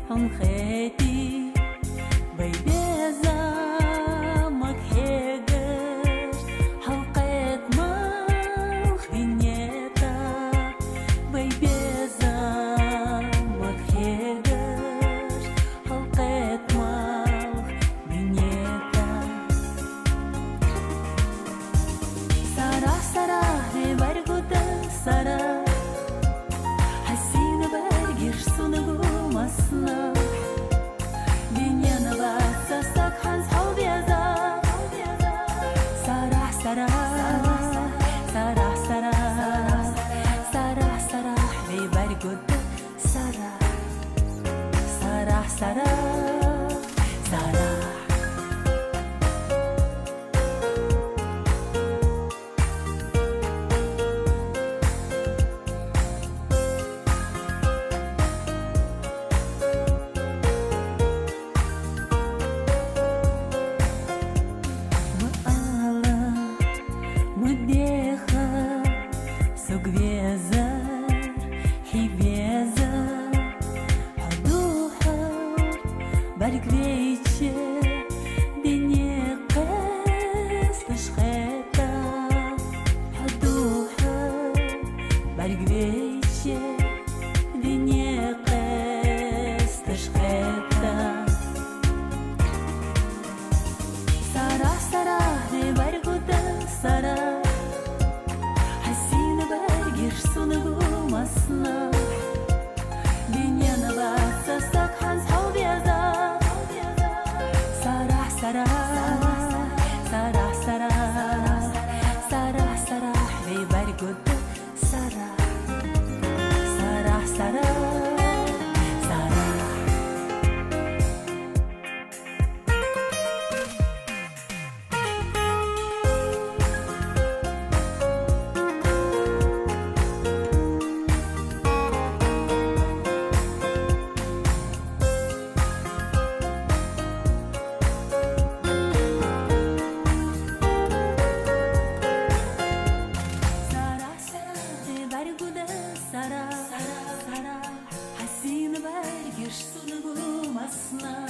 هم خيتي بيبيزا مكهجش حلقة موخ دنيتا بيبيزا مكهجش حلقة موخ دنيتا سارة سارة برغودا سارة حسين برغير سونغو масна Вененова сосак ханс холбеза Сарах сарах Сарах сарах Сарах сарах Вейбар гуд Сарах Сарах сарах Сарах مديخة سوق بيزار حي بيزار حدوحة بارك بيتشي دنيا قاس تشخيطة حدوحة بارك بيتشي دنيا قاس تشخيطة سارة سارة بارغودا سارة حسين برغير سونغو масна Вененова сосак ханс холбеза Сарах сарах Сарах сарах Сарах сарах Вейбар гуд Сарах Сарах сарах Сара, Сара, Сара, Хасин баргиш сунугу масна